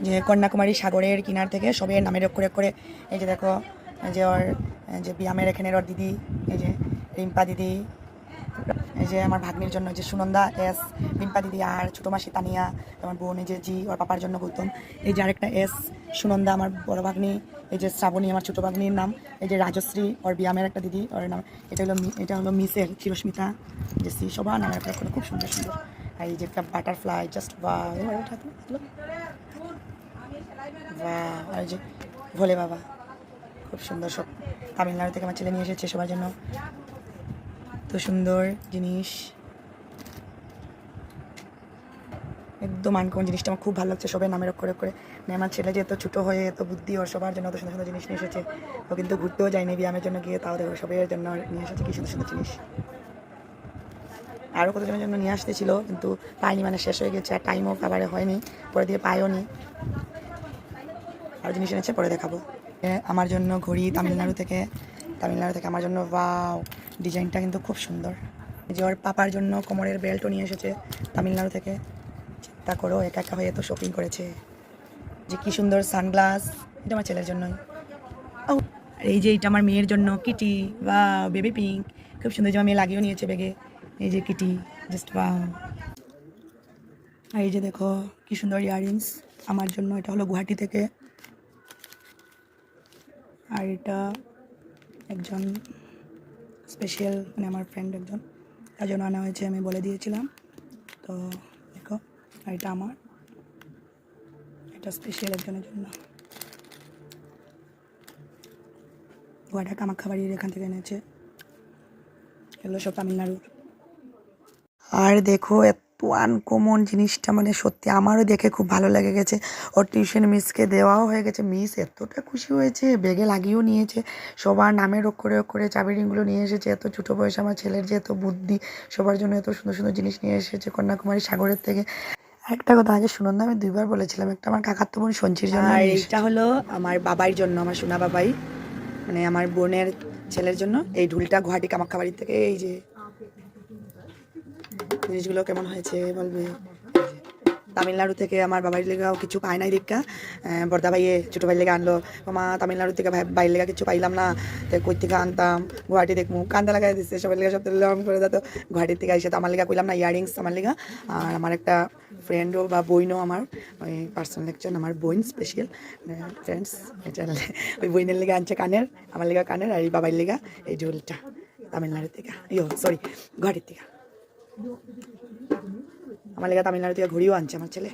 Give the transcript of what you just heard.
যে কন্যাকুমারী সাগরের কিনার থেকে সবের নামের অক্ষরে অক্ষরে এই যে দেখো যে ওর যে বিয়ামের এখানের ওর দিদি, এই যে রিম্পা দিদি, এই যে আমার ভাগ্নির জন্য যে সুনন্দা এস, রিম্পা দিদি, আর ছোটো মাসি তানিয়া, আমার বোন এই যে জি, ওর পাপার জন্য গৌতম, এই যে আরেকটা এস সুনন্দা আমার বড় ভাগ্নি, এই যে শ্রাবণী আমার ছোটো ভাগ্নির নাম, এই যে রাজশ্রী ওর বিয়ামের একটা দিদি, ওর নাম এটা হলো মিসের চিরস্মিতা, যে সি, সবার নামের একটা খুব সুন্দর সুন্দর। আর এই যে একটা বাটারফ্লাই জাস্ট বা, আর এই যে ভোলে বাবা, খুব সুন্দর সব তামিলনাড়ু থেকে আমার ছেলে নিয়ে এসেছে সবার জন্য, তো সুন্দর জিনিস, একদম আনকমন জিনিসটা আমার খুব ভালো লাগছে। সবাই নামের অক্ষরে করে, মানে আমার ছেলে যে এত ছোটো হয়ে এত বুদ্ধি, ওর সবার জন্য অত সুন্দর সুন্দর জিনিস নিয়ে এসেছে। ও কিন্তু ঘুরতেও যায়নি বিয়ামের জন্য গিয়ে, তাও দেখো সবাইয়ের জন্য নিয়ে এসেছে কি সুন্দর সুন্দর জিনিস। আরও কতজনের জন্য নিয়ে আসতেছিল কিন্তু পাইনি, মানে শেষ হয়ে গেছে, আর টাইমও খাবারে হয়নি, পরে দিয়ে পাইও নি। আরও জিনিস এনেছে, পরে দেখাবো। আমার জন্য ঘড়ি তামিলনাড়ু থেকে আমার জন্য, ওয়াও ডিজাইনটা কিন্তু খুব সুন্দর। যে ওর পাপার জন্য কোমরের বেল্টও নিয়ে এসেছে তামিলনাড়ু থেকে, চিন্তা করো একা একা হয়ে তো শপিং করেছে। যে কি সুন্দর সানগ্লাস, এটা আমার ছেলের জন্যই। আর এই যে এটা আমার মেয়ের জন্য কিটি, বা বেবি পিঙ্ক, খুব সুন্দর, যে আমার মেয়ে লাগিয়েও নিয়েছে ব্যাগে, এই যে কিটি, জাস্ট বা। আর এই যে দেখো কি সুন্দর ইয়াররিংস আমার জন্য, এটা হলো গুয়াহাটি থেকে। আর এটা একজন স্পেশাল, মানে আমার ফ্রেন্ড একজন, তার জন্য আনা হয়েছে, আমি বলে দিয়েছিলাম। তো দেখো, আর এটা আমার, এটা স্পেশাল একজনের জন্য, গোয়াটা কামাখ্যাবাড়ির এখান থেকে এনেছে, এগুলো সব তামিলনাড়ুর। আর দেখো এত আনকমন জিনিসটা, মানে সত্যি আমারও দেখে খুব ভালো লেগে গেছে। ওর টিউশন মিসকে দেওয়াও হয়ে গেছে, মিস এতটা খুশি হয়েছে, ব্যাগে লাগিয়েও নিয়েছে, সবার নামের অক্ষরে অক্ষরে চাবি রিংগুলো নিয়ে এসেছে। এত ছোটো বয়সে আমার ছেলের যে এত বুদ্ধি, সবার জন্য এত সুন্দর সুন্দর জিনিস নিয়ে এসেছে কন্যাকুমারী সাগরের থেকে। একটা কথা আগে সুনন্দা আমি দুইবার বলেছিলাম, একটা আমার কাকাতো বোন সঞ্চির জন্য, আর এইটা হলো আমার বাবাইর জন্য, আমার সোনা বাবাই, মানে আমার বোনের ছেলের জন্য। এই ঢুলটা গুয়াহাটি কামাখ্যাবাড়ির থেকে, এই যে জিনিসগুলো কেমন হয়েছে বলবে। তামিলনাড়ু থেকে আমার বাবার লেগাও কিছু পায় নাই দীক্ষা, বর্দা ভাইয়ে ছোটো ভাই লেগে আনলো, মা তামিলনাড়ু থেকে ভাইয়ের লেগা কিছু পাইলাম না, তো কই থেকে আনতাম, গুয়াহাটি দেখবো, কান্দা লাগাই দিচ্ছে সবার লেগে, সব লং করে যেত গুয়াহাটির থেকে এসে। তো আমার লেগা কইলাম না ইয়ারিংস আমার লেগা, আর আমার একটা ফ্রেন্ডও বা বইনও, আমার ওই পার্সোনাল একজন আমার বোন স্পেশাল ফ্রেন্ডস, এটা ওই বইনের লেগে আনছে কানের, আমার লেগা কানের, আর এই বাবার লেগা এই ঝোলটা তামিলনাড়ু থেকে, সরি গুয়াহাটির থেকে। আমার লেগে তামিলনাড়ু থেকে ঘুরিও আনছে আমার ছেলে।